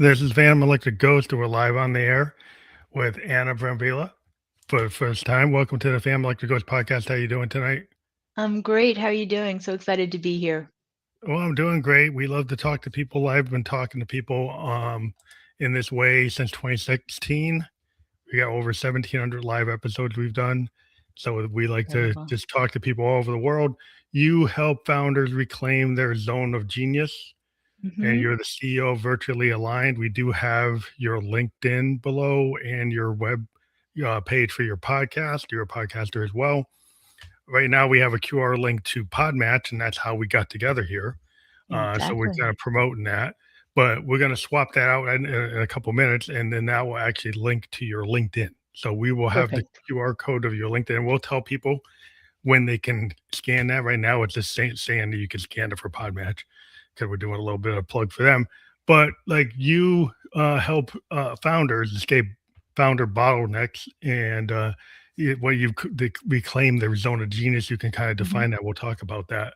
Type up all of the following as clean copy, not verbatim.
This is Van Electric Ghost, and we're live on the air with Anna Brambilla for the first time. Welcome to the Fan Electric Ghost podcast. How you doing tonight? I'm great. How are you doing? So excited to be here. Well, I'm doing great. We love to talk to people. I've been talking to people in this way since 2016. We got over 1,700 live episodes we've done. So we like to Incredible. just talk to people all over the world. You help founders reclaim their zone of genius, and Hmm. you're the CEO of Virtually Aligned. We do have your LinkedIn below and your web page for your podcast. You're a podcaster as well. Right now, we have a QR link to Podmatch, and that's how we got together here. So we're kind Exactly. of promoting that. But we're going to swap that out in a couple minutes, and then that will actually link to your LinkedIn. So we will have the Perfect. QR code of your LinkedIn. We'll tell people when they can scan that. Right now, it's just saying that you can scan it for Podmatch because we're doing a little bit of plug for them. But like you help founders escape founder bottlenecks and what you reclaim their zone of genius. You can kind of Hmm. define that. We'll talk about that.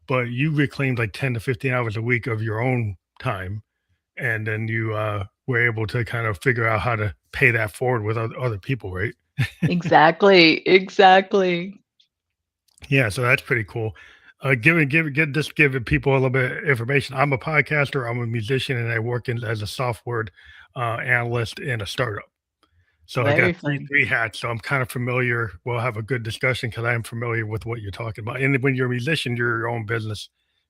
But you reclaimed like 10 to 15 hours a week of your own time. And then you were able to kind of figure out how to pay that forward with other people, right? Exactly. Exactly. Yeah, so that's pretty cool. Just giving people a little bit of information. I'm a podcaster, I'm a musician, and I work as a software analyst in a startup. So I got Very fun. three hats. So I'm kind of familiar. We'll have a good discussion because I am familiar with what you're talking about. And when you're a musician, you're your own business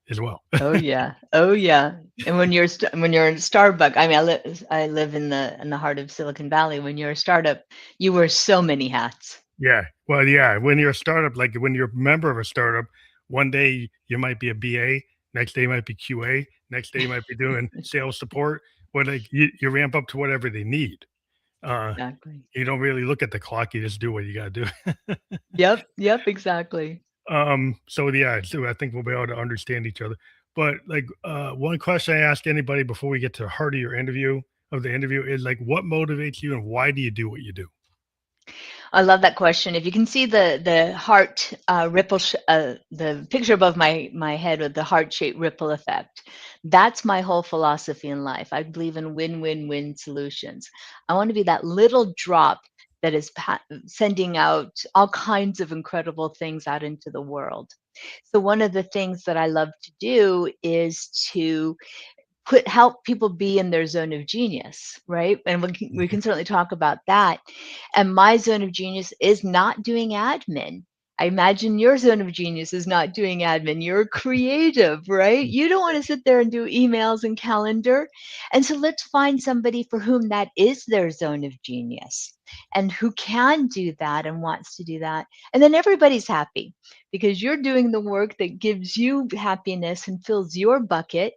as well. Oh yeah. Oh yeah. And when you're in Starbucks, I mean, I live in the heart of Silicon Valley. When you're a startup, you wear so many hats. Yeah. Well, yeah. When you're a startup, like when you're a member of a startup, one day you might be a BA, next day you might be QA, next day you might be doing sales support. Well, like you ramp up to whatever they need. Uh, Exactly. you don't really look at the clock. You just do what you got to do. Yep. Yep. Exactly. So yeah, so I think we'll be able to understand each other. But like, one question I ask anybody before we get to the heart of your interview is like, what motivates you and why do you do what you do? I love that question. If you can see the heart ripple, the picture above my head with the heart shaped ripple effect, that's my whole philosophy in life. I believe in win-win-win solutions. I want to be that little drop that is sending out all kinds of incredible things out into the world. So one of the things that I love to do is to help people be in their zone of genius, right? And we can certainly talk about that. And my zone of genius is not doing admin. I imagine your zone of genius is not doing admin. You're creative, right? You don't want to sit there and do emails and calendar. And so let's find somebody for whom that is their zone of genius and who can do that and wants to do that. And then everybody's happy because you're doing the work that gives you happiness and fills your bucket,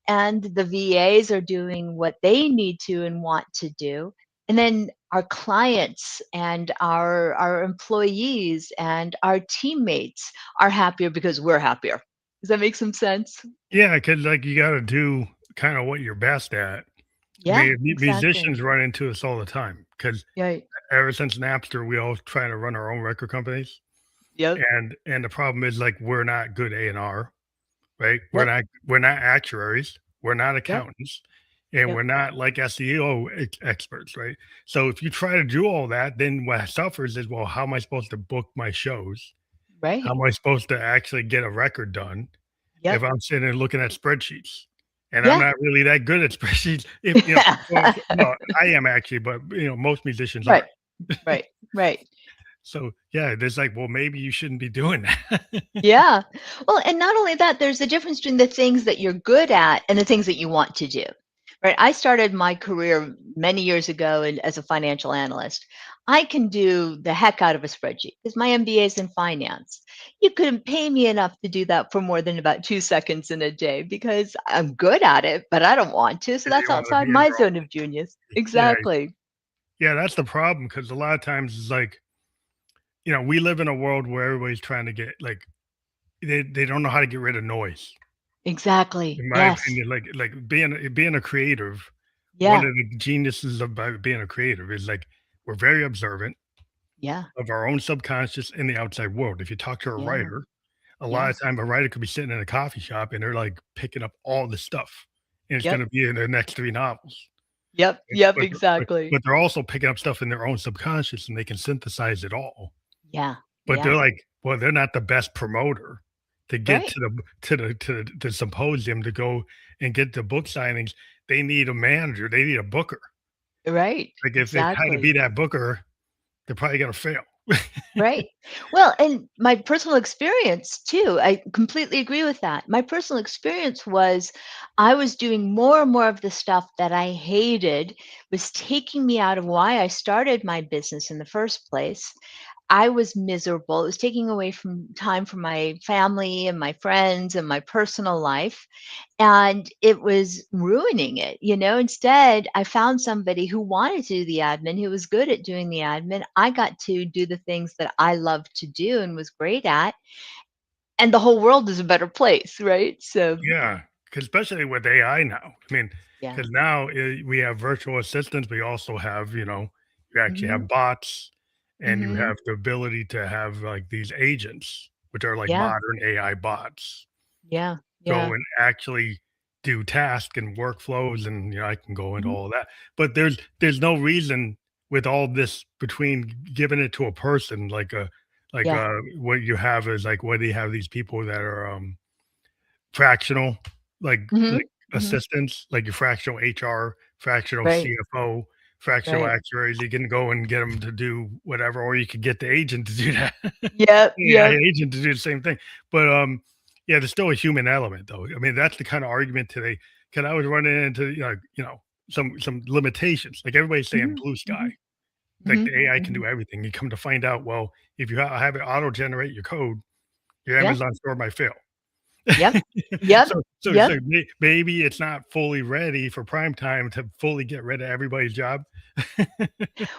and the VAs are doing what they need to and want to do. And then our clients and our employees and our teammates are happier because we're happier. Does that make some sense? Yeah, because like you got to do kind of what you're best at. I Yeah, mean, exactly. musicians run into this all the time because Yeah. ever since Napster, we all try to run our own record companies, Yep. and the problem is like we're not good A&R, right? Yep. We're not actuaries, we're not Yep. accountants, and we're Yep. not like SEO experts, right? So if you try to do all that, then what suffers is, well, how am I supposed to book my shows? How Right. am I supposed to actually get a record done if Yep. I'm sitting and looking at spreadsheets? And I'm Yeah. not really that good at spreadsheets. If you know, well, I am actually, but most musicians Right. aren't. Right. Right. So yeah, there's like, well, maybe you shouldn't be doing that. Yeah. Well, and not only that, there's a difference between the things that you're good at and the things that you want to do. Right? I started my career many years ago as a financial analyst. I can do the heck out of a spreadsheet because my MBA is in finance. You couldn't pay me enough to do that for more than about 2 seconds in a day because I'm good at it, but I don't want to. So If you that's want to outside be in my your zone of genius. yeah, Exactly. yeah, that's the problem because a lot of times it's like, we live in a world where everybody's trying to get like they don't know how to get rid of noise. Exactly. In my Yes. opinion, like being a creative, one Yeah. of the geniuses about being a creative is like we're very observant Yeah. of our own subconscious in the outside world. If you talk to a Yeah. writer, a lot of Yes. time a writer could be sitting in a coffee shop and they're like picking up all the stuff, and it's going Yep. to be in their next three novels. Yep, yep, but exactly. but they're also picking up stuff in their own subconscious, and they can synthesize it all. Yeah, But they're yeah, like, well, they're not the best promoter to get right, to the symposium to go and get the book signings. They need a manager. They need a booker. right, Like if they try to be exactly. that booker, they're probably gonna fail. Right. Well, and my personal experience too, I completely agree with that. My personal experience was I was doing more and more of the stuff that I hated, was taking me out of why I started my business in the first place. I was miserable. It was taking away from time from my family and my friends and my personal life. And it was ruining it, you know? Instead, I found somebody who wanted to do the admin, who was good at doing the admin. I got to do the things that I loved to do and was great at, and the whole world is a better place, right? So, Yeah, 'cause especially with AI now. I mean, yeah. because now we have virtual assistants. We also have, you actually Mhm. have bots, and you Mhm. have the ability to have like these agents, which are like Yeah. modern AI bots. Yeah. Go Yeah. and actually do tasks and workflows, and I can go into Mhm. all of that. But there's no reason with all this between giving it to a person Yeah. what you have is like what do you have these people that are fractional, like Mhm. Mhm. assistants, like your fractional HR, fractional Right. CFO, fractional Right. actuaries. You can go and get them to do whatever, or you could get the agent to do that. Yep. AI Yep. agent to do the same thing. But yeah, there's still a human element though. I mean, that's the kind of argument today. Because I was running into some limitations. Like everybody's saying Mhm. blue sky. Mhm. Like Mhm. the AI can Mhm. do everything. You come to find out, well, if you have it auto generate your code, your Yeah. Amazon store might fail. Yep. Yep. So Yep. maybe it's not fully ready for prime time to fully get rid of everybody's job.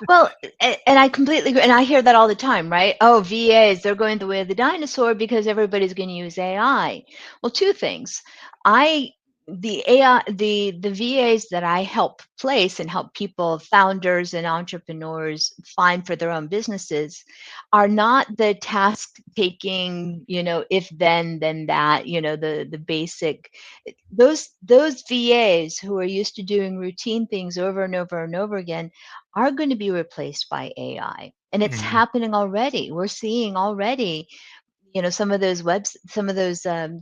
Well, and I completely agree, and I hear that all the time, right? Oh, VAs, they're going the way of the dinosaur because everybody's going to use AI. Well, two things. I the AI the VAs that I help place and help people, founders and entrepreneurs find for their own businesses are not the task taking, if then that, the basic those VAs who are used to doing routine things over and over and over again are going to be replaced by AI. And it's Mhm. happening already. We're seeing already, some of those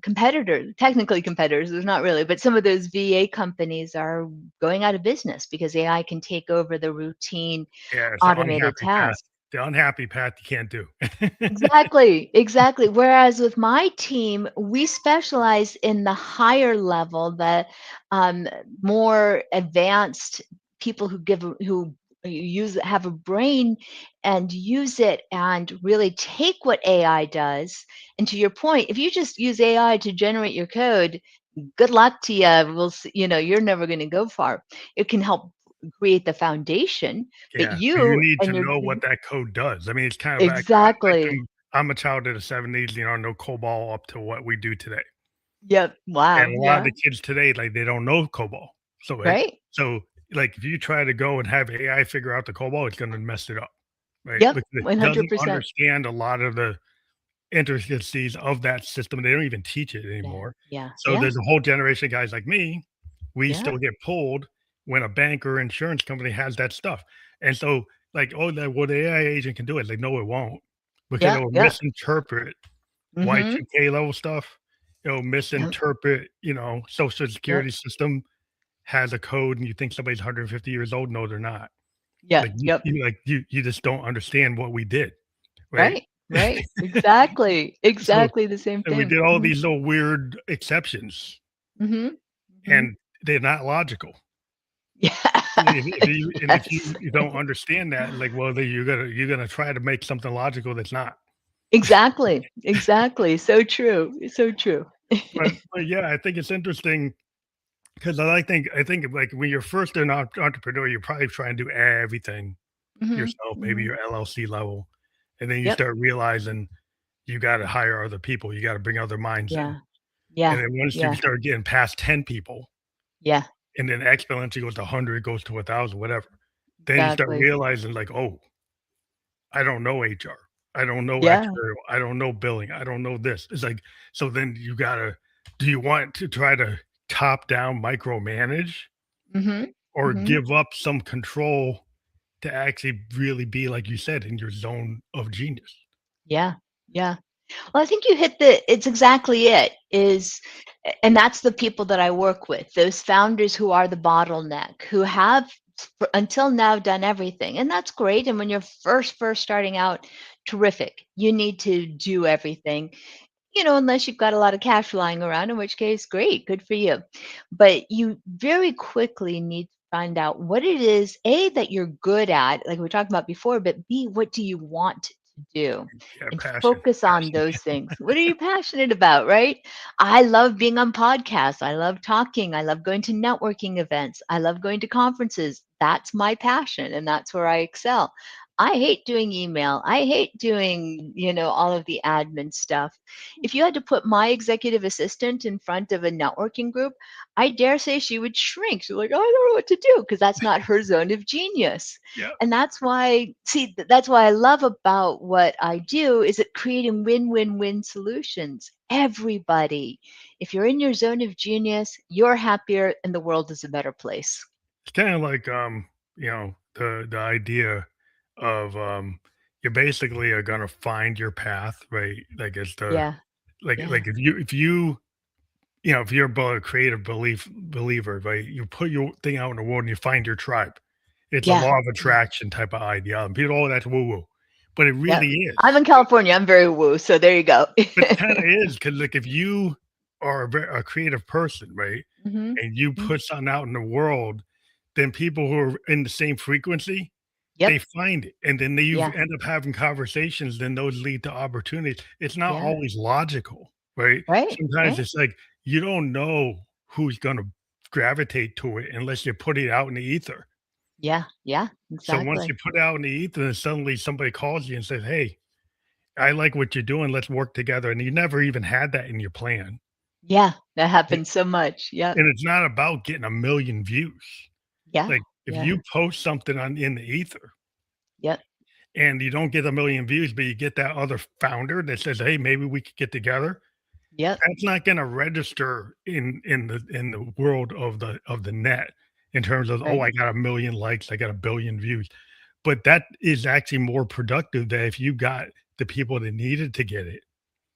competitors, technically competitors, there's not really, but some of those VA companies are going out of business because AI can take over the routine Yeah, it's an automated unhappy path. tasks. The unhappy path you can't do. Exactly, exactly. Whereas with my team, we specialize in the higher level, the um, more advanced people who use have a brain and use it and really take what AI does. And to your point, if you just use AI to generate your code, good luck to you. You're never going to go far. It can help create the foundation, but Yeah, but you you need to and your know what that code does. I mean, it's kind of like exactly. I'm a child of the '70s, no COBOL up to what we do today. Yep. And Wow. a lot of Yeah. the kids today, like, they don't know COBOL. So, Right. like, if you try to go and have AI figure out the COBOL, it's gonna mess it up, right? Yep. Because it doesn't 100%. understand a lot of the intricacies of that system. They don't even teach it Yeah. anymore. Yeah. So Yeah. there's a whole generation of guys like me, we Yeah. still get pulled when a bank or insurance company has that stuff. And so, like, oh, the AI agent can do it. Like, no, it won't, because it Yeah. will Yeah. misinterpret Mhm. Y2K level stuff. It'll Yep. misinterpret, Social Yep. security system has a code and you think somebody's 150 years old. No, they're not. Yeah. Like Yep. you just don't understand what we did, right? Right. Right. Exactly. So Exactly the same we thing. did all Mhm. these little weird exceptions, Mhm. Mhm. and they're not logical. Yeah. If Yes. you don't understand that, like, well, then you're gonna try to make something logical that's not. Exactly. Exactly. So true. So true. But yeah, I think it's interesting because I think like when you're first an entrepreneur, you're probably trying to do everything Mhm. yourself, maybe Mhm. your LLC level, and then you Yep. start realizing you got to hire other people, you got to bring other minds in, Yeah. and Yeah. then once you Yeah. start getting past 10 people, Yeah. and then exponentially goes to 100, goes to 1,000, whatever, then you start Exactly. realizing like, oh, I don't know HR. I don't know Yeah. actuarial. I don't know billing. I don't know this. It's like, so then do you want to try to top down micromanage? Mhm. or Mhm. give up some control to actually really be, like you said, in your zone of genius. Yeah. Yeah. Well, I think you hit the it's exactly it, is and that's the people that I work with, those founders who are the bottleneck, who have until now done everything. And that's great. And when you're first starting out, terrific. You need to do everything, unless you've got a lot of cash lying around, in which case, great, good for you. But you very quickly need to find out what it is, A, that you're good at, like we talked about before, but B, what do you want to do? Yeah, And passion, focus on passion. those things. What are you passionate about, right? I love being on podcasts. I love talking. I love going to networking events. I love going to conferences. That's my passion, and that's where I excel. I hate doing email. I hate doing, all of the admin stuff. If you had to put my executive assistant in front of a networking group, I dare say she would shrink. She's like, "Oh, I don't know what to do," because that's not her zone of genius. Yeah. And that's why, see, that's why I love about what I do is it creating win-win-win solutions. Everybody, if you're in your zone of genius, you're happier and the world is a better place. It's kind of like the idea of you basically are gonna find your path, right? Like it's the Yeah, yeah, like if you're a creative believer, right? You put your thing out in the world and you find your tribe. It's a yeah, law of yeah, attraction type of idea. And people, oh, that's woo woo, but it yep. really I'm is. in California. I'm very woo, so there you go. But it kind of is because like if you are a creative person, right, Hmm. and you put something out in the world, then people who are in the same frequency, they Yep. find it, and then you Yeah. end up having conversations, then those lead to opportunities. It's not Yeah. always logical, right? Right. Sometimes Right. it's like you don't know who's gonna gravitate to it unless you put it out in the ether. Yeah. Yeah. So once you Exactly. put it out in the ether, then suddenly somebody calls you and says, "Hey, I like what you're doing, let's work together," and you never even had that in your plan. Yeah. That happens so much. Yep. And it's not about getting a million views. Yeah. Like, if Yeah. you post something in the ether Yep. and you don't get a million views, but you get that other founder that says, "Hey, maybe we could get together," Yep. that's not gonna register in the world of the net in terms of, "Oh, Right. I got a million likes, I got a billion views." But that is actually more productive than if you got the people that needed to get it,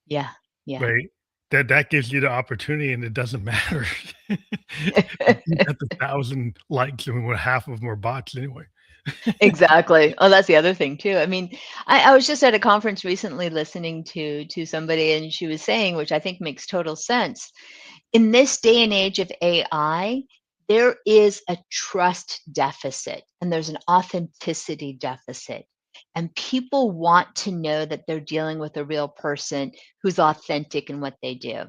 Yeah. Yeah. right? That gives you the opportunity, and it doesn't matter if you got the 1,000 likes and when half of them are bots anyway. Exactly. Oh, that's the other thing too. I mean, I was just at a conference recently listening to somebody, and she was saying, which I think makes total sense. In this day and age of AI, there is a trust deficit and there's an authenticity deficit. And people want to know that they're dealing with a real person who's authentic in what they do.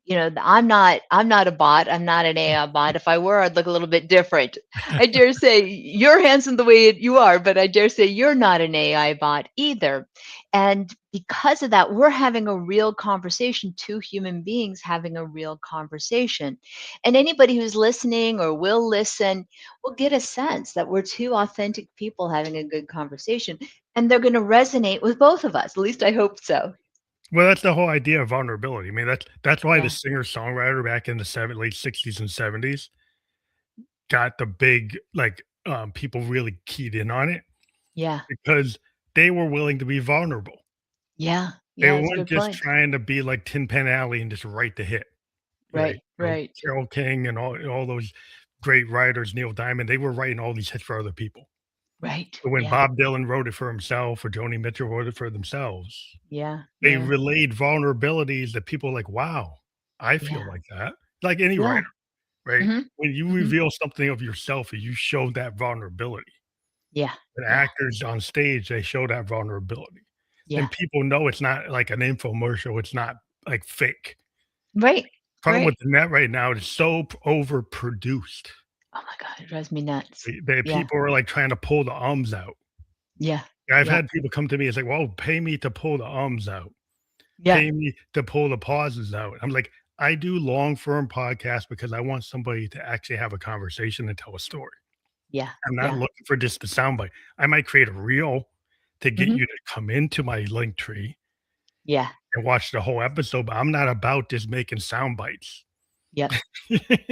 I'm not a bot. I'm not an AI bot. If I were, I'd look a little bit different. I dare say you're handsome the way you are, but I dare say you're not an AI bot either. And because of that, we're having a real conversation, two human beings having a real conversation. And anybody who's listening or will listen will get a sense that we're two authentic people having a good conversation. And they're going to resonate with both of us. At least I hope so. Well, that's the whole idea of vulnerability. I mean, that's why the Yeah. singer-songwriter back in the late '60s and '70s got the big, like, people really keyed in on it Yeah. because they were willing to be vulnerable. Yeah. They Yeah. That's a weren't good just point. trying to be like Tin Pan Alley and just write the hit, right? Right, right, Carole King and all those great writers, Neil Diamond, they were writing all these hits for other people. right. But when Yeah, Bob Dylan wrote it for himself or Joni Mitchell wrote it for themselves, yeah, they yeah, relayed vulnerabilities that people are like, "Wow, I feel yeah, like that." Like any yeah. writer, right? Mhm, When you mhm. reveal something of yourself and you show that vulnerability, Yeah, and yeah, actors on stage, they show that vulnerability. Then yeah. people know it's not like an infomercial, it's not, like, fake. Right, Problem right. with the net right now, it's so overproduced. Oh my god, it drives me nuts. The Yeah, people are, like, trying to pull the ums out. yeah, I've yeah, had people come to me and say, "Well, pay me to pull the ums out. yeah, Pay me to pull the pauses out." I'm like, "I do long form podcasts because I want somebody to actually have a conversation and tell a story. yeah, I'm not yeah. looking for just the soundbite. I might create a reel to get Mhm. you to come into my link tree Yeah, and watch the whole episode, but I'm not about just making sound bites. Yep.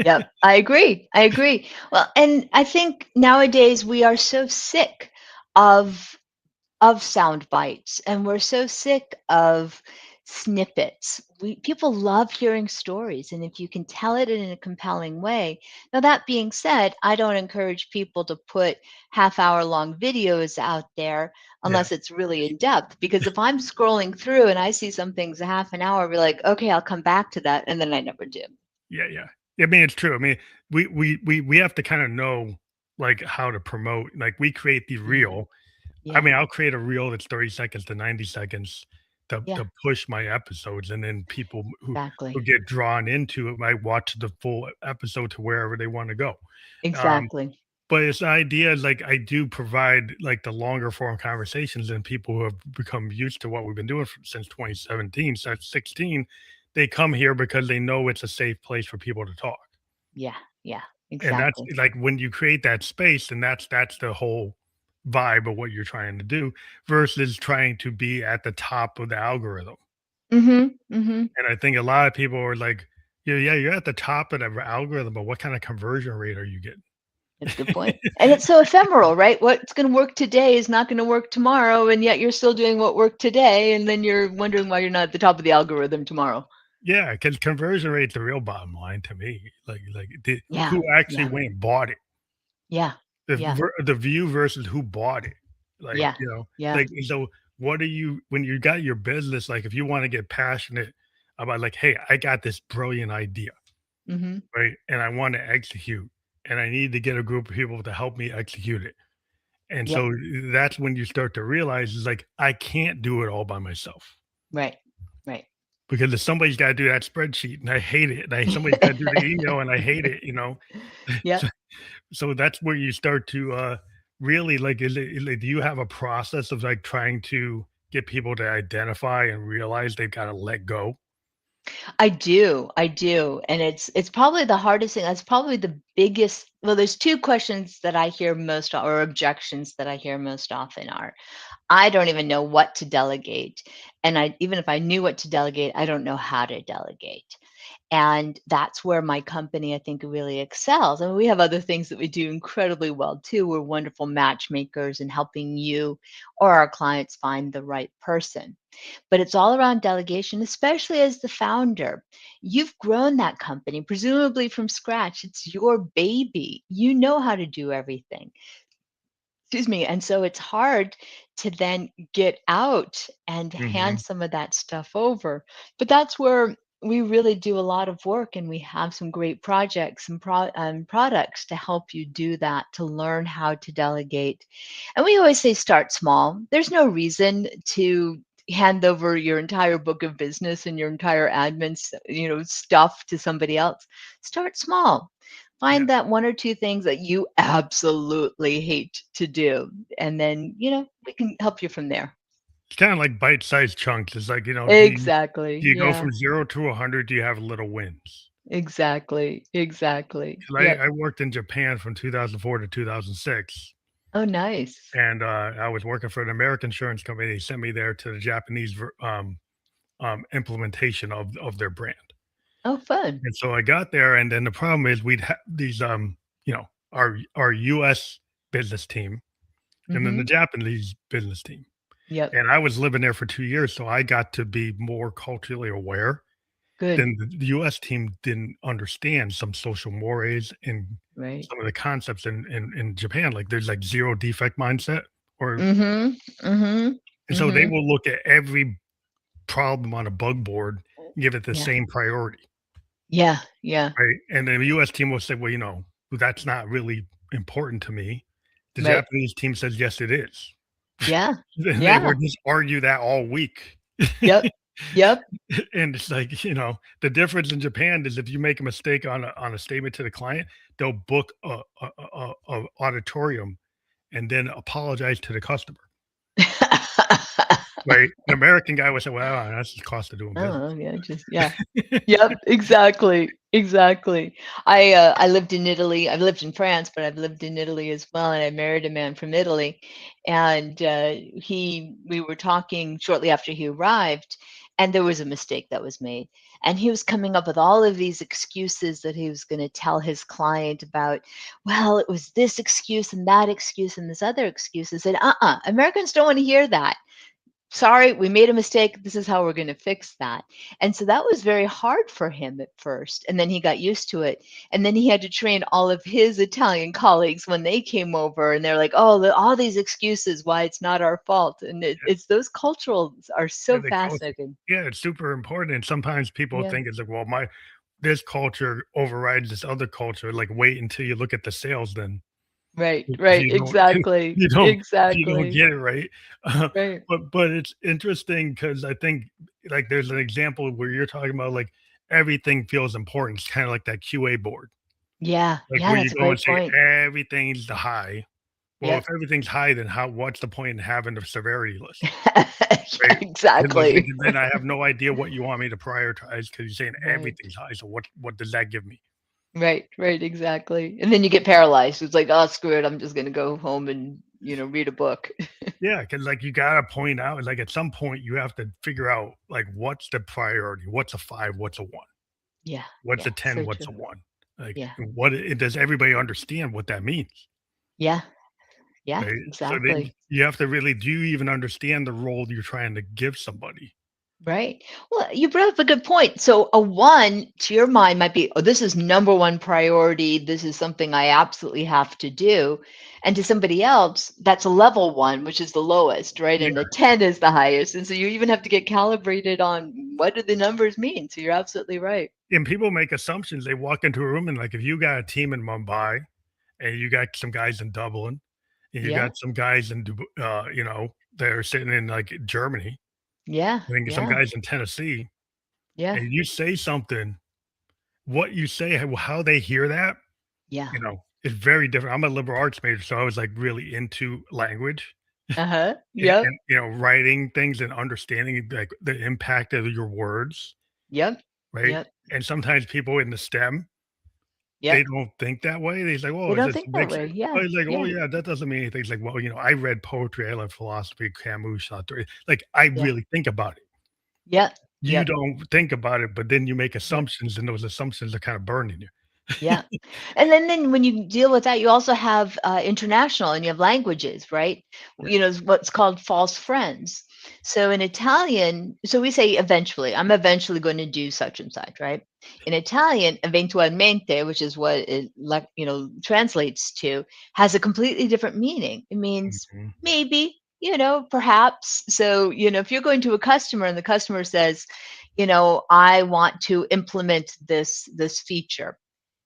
Yep. I agree. I agree. Well, and I think nowadays we are so sick of sound bites, and we're so sick of snippets. People love hearing stories, and if you can tell it in a compelling way. Now, that being said, I don't encourage people to put half-hour long videos out there Yeah. unless it's really in depth. Because if I'm scrolling through and I see something's a half an hour, I'll be like, okay, I'll come back to that, and then I never do. Yeah, yeah. I mean, it's true. I mean, we have to kinda know, like, how to promote, like, we create the Yeah, reel. I yeah, mean, I'll create a reel that's 30 seconds to 90 seconds yeah, to push my episodes, and then people who exactly, get drawn into it might watch the full episode to wherever they wanna go. Um, exactly. but it's the idea is, like, I do provide, like, the longer form conversations, and people who have become used to what we've been doing since 2017, since 16, they come here because they know it's a safe place for people to talk. Yeah, yeah, And that's exactly. like when you create that space, and that's the whole vibe of what you're trying to do versus trying to be at the top of the algorithm. Mhm, mhm. And I think a lot of people are like, yeah, yeah, you're at the top of the algorithm, but what kind of conversion rate are you getting? That's a good point. And it's so ephemeral, right? What's gonna work today is not gonna work tomorrow, and yet you're still doing what worked today, and then you're wondering why you're not at the top of the algorithm tomorrow. Yeah, because conversion rate's the real bottom line to me. Like Yeah, who actually yeah, went and bought it? yeah, yeah, The view versus who bought it. Like, yeah, yeah. like, so what are you when you got your business, like, if you wanna get passionate about, like, "Hey, I got this brilliant idea, Mhm. right? And I wanna execute, and I need to get a group of people to help me execute it." And Yep. so that's when you start to realize is, like, I can't do it all by myself Right. Right. because if somebody's gotta do that spreadsheet, and I hate it, and somebody's gotta do the email, and I hate it, you know? Yep. So that's where you start to really like like, do you have a process of like trying to get people to identify and realize they've got to let go? I do, and it's probably the hardest thing. That's probably the biggest. Well, there's 2 questions that I hear most or objections that I hear most often are, "I don't even know what to delegate, and I even if I knew what to delegate, I don't know how to delegate." And that's where my company, I think, really excels. I mean, we have other things that we do incredibly well too. We're wonderful matchmakers in helping you or our clients find the right person. But it's all around delegation, especially as the founder. You've grown that company, presumably from scratch. It's your baby. You know how to do everything. Excuse me. And so it's hard to then get out and hand Hmm. some of that stuff over. But that's where we really do a lot of work, and we have some great projects and products to help you do that, to learn how to delegate. And we always say start small. There's no reason to hand over your entire book of business and your entire stuff to somebody else. Start small. Yeah, Find that 1 or 2 things that you absolutely hate to do, and then, we can help you from there. it's kind of like bite-sized chunks. It's like, Exactly. do you go Yeah. from 0 to 100? Do you have little wins? Exactly. Exactly. 'Cause Yep. I worked in Japan from 2004 to 2006, Oh, nice. and I was working for an American insurance company. They sent me there to the Japanese implementation of their brand. Oh, fun. And so I got there, and then the problem is we'd have these, our US business team and then the Mhm. Japanese business team. Yep. And I was living there for 2 years, so I got to be more culturally aware. Good. Then the US team didn't understand some social mores and Right. some of the concepts in Japan, like there's like 0 defect mindset or Mhm. Mhm. and so they Mhm. will look at every problem on a bug board, give it the Yeah. same priority. Yeah. Yeah. Right, and the US team will say, "Well, that's not really important to me." The Right. Japanese team says, "Yes, it is." Yeah. And they Yeah. would just argue that all week. Yep. Yep. And it's like, the difference in Japan is if you make a mistake on a statement to the client, they'll book a auditorium and then apologize to the customer, right? An American guy would say, "Well, that's the cost of doing business." Oh, yeah, just yeah. Yep, exactly, exactly. I lived in Italy. I've lived in France, but I've lived in Italy as well, and I married a man from Italy. And we were talking shortly after he arrived, and there was a mistake that was made. And he was coming up with all of these excuses that he was going to tell his client about, well, it was this excuse and this other excuse. I said, Americans don't want to hear that. Sorry, we made a mistake. This is how we're going to fix that. And so that was very hard for him at first. And then he got used to it. And then he had to train all of his Italian colleagues when they came over, and they're like, oh, all these excuses why it's not our fault. And it's those culturals are Yeah, so the culture. fascinating. Yeah, it's super important, and sometimes people Yeah. think it's like, well, my this culture overrides this other culture. Like, wait until you look at the sales, then Right. if Right. you don't, Exactly. you don't, if you don't Exactly. get it right. Uh, Right. but it's interesting because I think like there's an example where you're talking about like everything feels important. It's kind of like that QA board, Yeah. like Yeah. where you That's a go and great say point. everything's the high. Well, if Yep. everything's high, then what's the point in having the severity list? Yeah, Right? exactly. Because then I have no idea what you want me to prioritize because you're saying Right. everything's high. So what does that give me? Right, right, exactly. And then you get paralyzed. It's like, "Oh, screw it. I'm just gonna go home and, read a book." Yeah, because like you gotta point out, like at some point you have to figure out like what's the priority, what's a five, what's a one, Yeah, what's yeah, a 10, so what's true. a one. Like Yeah. does everybody understand what that means? Yeah, yeah, Right. So then exactly. you have to really do you even understand the role you're trying to give somebody? Right. Well, you brought up a good point. So a 1 to your mind might be, "Oh, this is number 1 priority. This is something I absolutely have to do." And to somebody else, that's a level 1, which is the lowest, right? Yeah. And the 10 is the highest. And so you even have to get calibrated on what do the numbers mean? So you're absolutely right. And people make assumptions. They walk into a room and like if you got a team in Mumbai and you got some guys in Dublin and you Yeah. got some guys in they're sitting in like Germany, Yeah. and then some Yeah. guys in Tennessee, Yeah. and you say something, what you say, how they hear that, Yeah. is very different. I'm a liberal arts major, so I was like really into language Uh-huh. and Yep. writing things and understanding like the impact of your words, Yep. right? Yep. And sometimes people in the STEM, they Yep. don't think that way. They're like, They "Oh, is don't this think that mix?" way. Oh, Yeah. he's like, "Oh, Yeah. yeah, that doesn't mean anything." It's like, "Well, I read poetry, I love philosophy, Camus, Sartre." Like, I Yeah. really think about it. Yep. You Yep. don't think about it, but then you make Yep. assumptions, and those assumptions are kinda burning you. Yeah. And then when you deal with that, you also have international and you have languages, right? Yeah. What's called false friends. So in Italian, so we say eventually, I'm eventually going to do such and such, right? In Italian, eventualmente, which is what it like, translates to, has a completely different meaning. It means Mhm. maybe, perhaps. So, if you're going to a customer and the customer says, I want to implement this feature,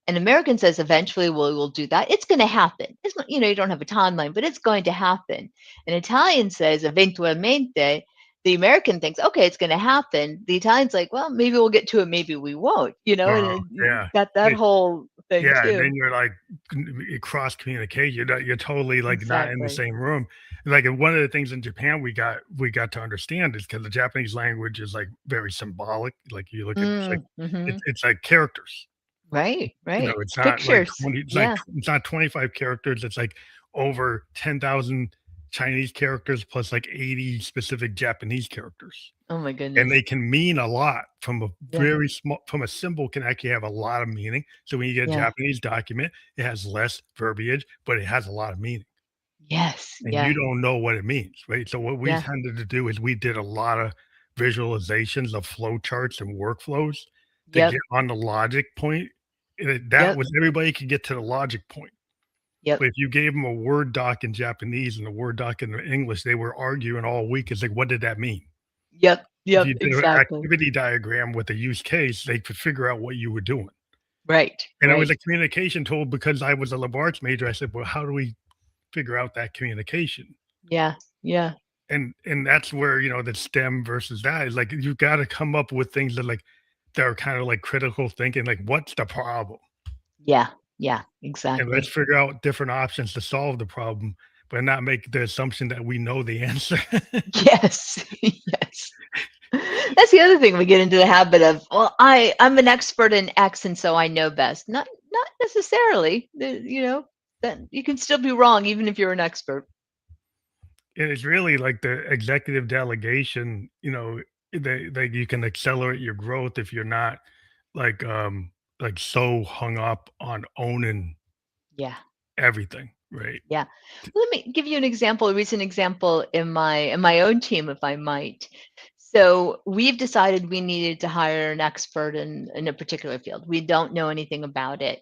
an American says eventually we'll do that. It's going to happen. It's not, you don't have a timeline, but it's going to happen. An Italian says eventualmente. The American thinks, okay, it's going to happen. The Italian's like, well, maybe we'll get to it, maybe we won't, and Wow, you yeah. got that It whole thing yeah, and too. then you're like, cross communicate, you're totally, like, not in the Exactly. same room. Like, and one of the things in Japan we got to understand is because the Japanese language is, like, very symbolic, like, you look at it's like Mm-hmm. it's like characters. Right, right. It's It's not like pictures. 20 Yeah. it's not 25 characters, it's like over 10,000 Chinese characters plus like 80 specific Japanese characters. Oh my And goodness. they can mean a lot from a Yeah. from a symbol can actually have a lot of meaning. So when you get a Yeah. Japanese document, it has less verbiage, but it has a lot of meaning. Yes. And you Yeah. don't know what it means, right? So what we Yeah. tended to do is we did a lot of visualizations of flow charts and workflows to get Yep. on the logic point. And that Yep. was everybody could get to the logic point. But Yep. if you gave them a Word doc in Japanese and a Word doc in English, they were arguing all week. It's like, what did that mean? Yep. If Yep. you did an Exactly. activity diagram with a use case, they could figure out what you were doing. Right. And it was Right. a communication tool because I was a liberal arts major. I said, well, how do we figure out that communication? Yeah. Yeah. And that's where, the STEM versus that is like you've got to come up with things that are kind of like critical thinking, like what's the problem? Yeah, yeah, And let's exactly. figure out different options to solve the problem, but not make the assumption that we know the answer. Yes, yes. That's the other thing we get into the habit of, well, I'm an expert in X and so I know best. Not necessarily. That you can still be wrong even if you're an expert. And it's really like the executive delegation, they you can accelerate your growth if you're not like like so hung up on owning Yeah. everything, right? Yeah. Let me give you an example, a recent example in my own team, if I might. So we've decided we needed to hire an expert in a particular field. We don't know anything about it.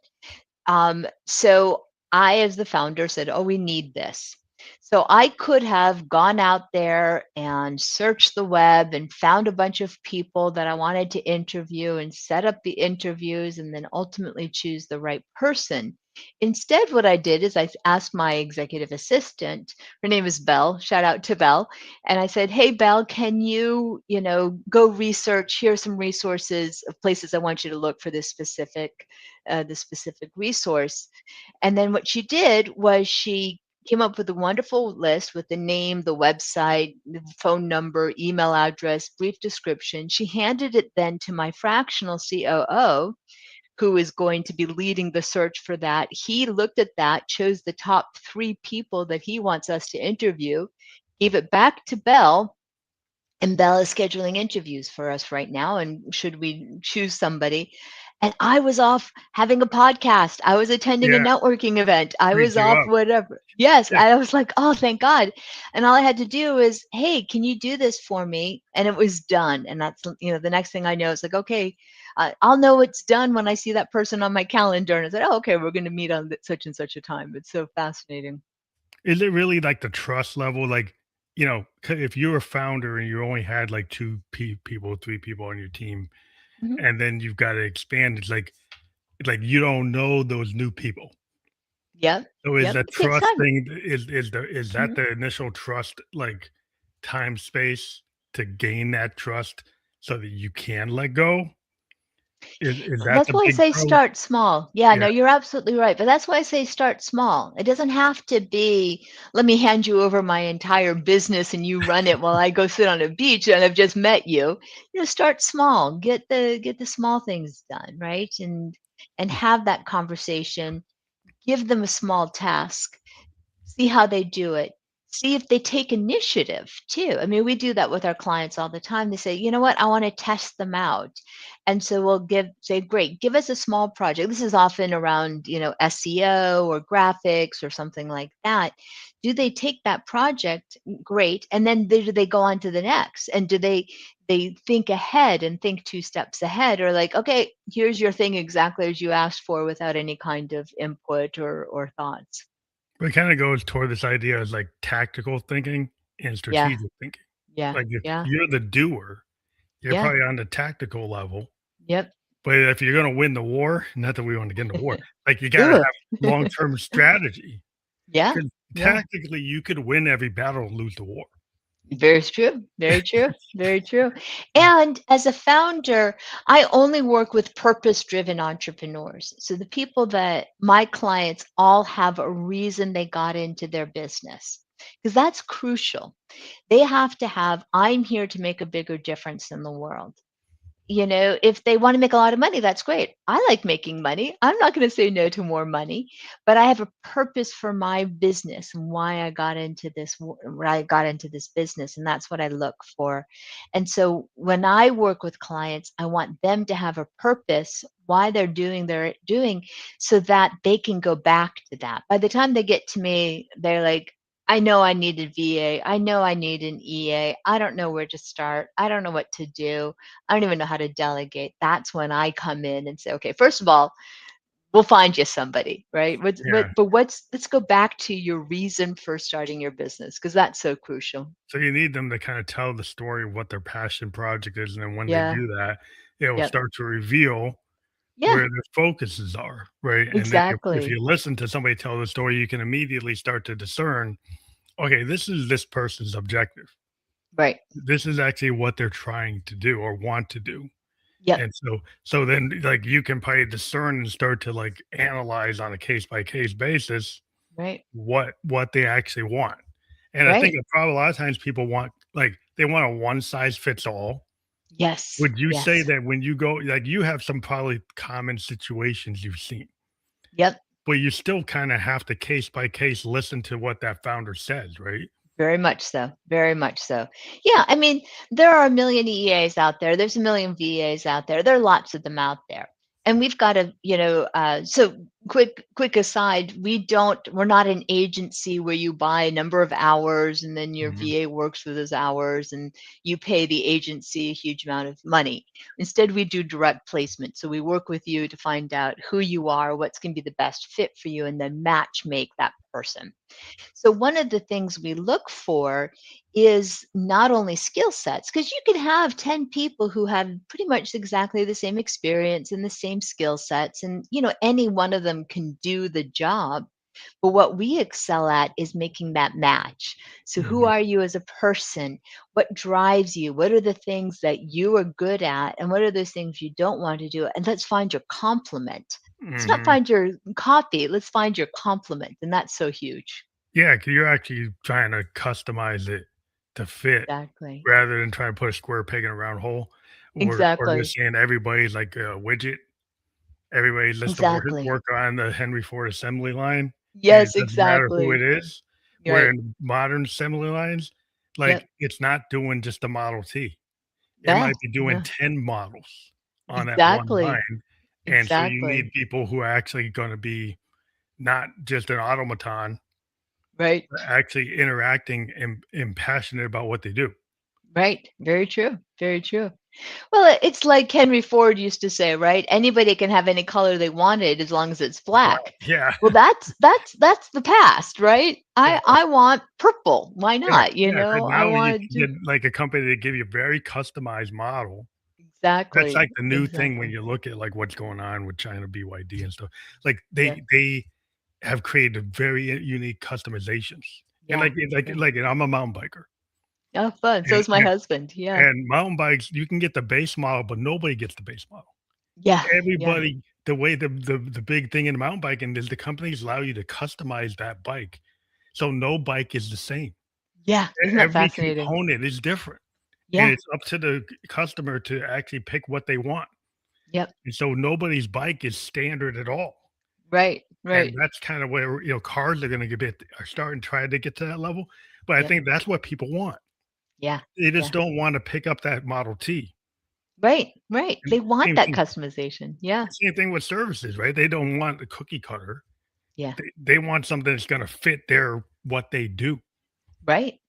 So I, as the founder, said, "Oh, we need this." So I could have gone out there and searched the web and found a bunch of people that I wanted to interview and set up the interviews and then ultimately choose the right person. Instead, what I did is I asked my executive assistant, her name is Belle, shout out to Belle, and I said, "Hey, Belle, can you, go research? Here's some resources of places I want you to look for this specific resource." And then what she did was she came up with a wonderful list with the name, the website, the phone number, email address, brief description. She handed it then to my fractional COO, who is going to be leading the search for that. He looked at that, chose the top 3 people that he wants us to interview, gave it back to Belle, and Belle is scheduling interviews for us right now. And should we choose somebody? And I was off having a podcast. I was attending a Yeah, networking event. I freed was you off up. whatever. Yes. Yeah. I was like, oh, thank God. And all I had to do is, hey, can you do this for me? And it was done. And that's, the next thing I know, it's like, okay, I'll know it's done when I see that person on my calendar. And I said, oh, okay, we're going to meet on such and such a time. It's so fascinating. Is it really like the trust level? Like, 'cause if you're a founder and you only had like two people, 3 people on your team, Mhm. and then you've got to expand, it's like you don't know those new people. Yep. So is Yep. that It takes trust time. thing is that Mhm. the initial trust, like time space to gain that trust so that you can let go? Is that That's the why I big say pro? start small. Yeah, Yeah. no, you're absolutely right. But that's why I say start small. It doesn't have to be, let me hand you over my entire business and you run it while I go sit on a beach and I've just met you. Start small. Get the small things done, right? And have that conversation. Give them a small task. See how they do it. See if they take initiative too. I mean, we do that with our clients all the time. They say, you know what, I want to test them out. And so we'll say, great, give us a small project. This is often around, SEO or graphics or something like that. Do they take that project? Great. And then do they go on to the next? And do they think ahead and think 2 steps ahead, or like, okay, here's your thing exactly as you asked for without any kind of input or thoughts. But it kinda goes toward this idea of, like, tactical thinking and Yeah. strategic thinking. Yeah, Like, if yeah, you're the doer, you're yeah, probably on the tactical level, yep. but if you're gonna win the war, not that we want to get into war, like, you gotta Ooh. have long-term strategy. Yeah, Because yeah. tactically, you could win every battle and lose the war. Very true, very true, very true. And as a founder, I only work with purpose-driven entrepreneurs. So the people that my clients all have a reason they got into their business, because that's crucial. They have to have, "I'm here to make a bigger difference in the world." If they want to make a lot of money, that's great. I like making money. I'm not going to say no to more money, but I have a purpose for my business and why I got into where I got into this business. And that's what I look for. And so when I work with clients, I want them to have a purpose, why they're doing, so that they can go back to that. By the time they get to me, they're like, I know I need a VA. I know I need an EA. I don't know where to start. I don't know what to do. I don't even know how to delegate. That's when I come in and say, okay, first of all, we'll find you somebody, right? Yeah. But let's go back to your reason for starting your business because that's so crucial. So you need them to kinda tell the story of what their passion project is, and then when they Yeah. do that, it will Yep. start to reveal where Yeah. their focuses are, right? And then if Exactly. you listen to somebody tell the story, you can immediately start to discern, "Okay, this is this person's objective. Right. This is actually what they're trying to do or want to do." Yep. And so then, like, you can probably discern and start to, like, analyze on a case by case basis Right. what they actually want. And I think Right. that probably a lot of times people want like, they want a one size fits all. Yes. Would you say Yes. that when you go like, you have some probably common situations you've seen, Yep. but you still kinda have to case by case listen to what that founder says, right? Very much so. Very much so. Yeah, I mean, there are a million EAs out there. There's a million VAs out there. There are lots of them out there. And we've got to, so quick aside, we're not an agency where you buy a number of hours and then your Mhm, VA works for those hours and you pay the agency a huge amount of money. Instead, we do direct placement. So we work with you to find out who you are, what's going to be the best fit for you, and then match make that person. So, one of the things we look for is not only skill sets, because you can have 10 people who have pretty much exactly the same experience and the same skill sets, and any one of them can do the job. But what we excel at is making that match. So, who mhm, are you as a person? What drives you? What are the things that you are good at? And what are those things you don't want to do? And let's find your complement. Let's not mhm. find your copy, let's find your complement. And that's so huge. Yeah, 'cause you're actually trying to customize it to fit Exactly. rather than trying to put a square peg in a round hole or Exactly. just saying everybody's like a widget. Everybody's just to Exactly. work on the Henry Ford assembly line, and it Yes, doesn't matter who it exactly. is. Where Right. in modern assembly lines, Yep. like, it's not doing just a Model T. It Yeah. might be doing No. 10 models on that one Exactly. line, and so you need Exactly. people who are actually gonna be not just an automaton, Right. but actually interacting and passionate about what they do. Right. Very true. Very true. Well, it's like Henry Ford used to say, right? Anybody can have any color they wanted as long as it's Wow. black. Yeah. Well, that's the past, right? Yeah. I want purple. Why Yeah, not? yeah, 'cause I now you want can to get, like, a company to give you a very customized model. That's, like, exactly. the new thing when Exactly. you look at, like, what's going on with China BYD and stuff. Like, Yeah. they have created very unique customizations. And, Yeah. Yeah. and I'm a mountain biker, Oh, fun. So and is my husband. Yeah. mountain bikes, you can get the base model, but nobody gets the base model. Yeah. Yeah. Everybody the way the big thing in mountain biking is the companies allow you to customize that bike, so no bike is the same. Yeah. Isn't that Every fascinating? component is different, and Yeah. it's up to the customer to actually pick what they want, Yep. and so nobody's bike is standard at all, Right. and Right. that's kinda where, cars are gonna get are starting to try to get to that level, but I Yep. think that's what people want. Yeah. They just Yeah. don't wanna pick up that Model T, Right. Right. and They want same that thing customization. Yeah. same thing with services, right? They don't want the cookie cutter. Yeah. They want something that's gonna fit their what they do, Right.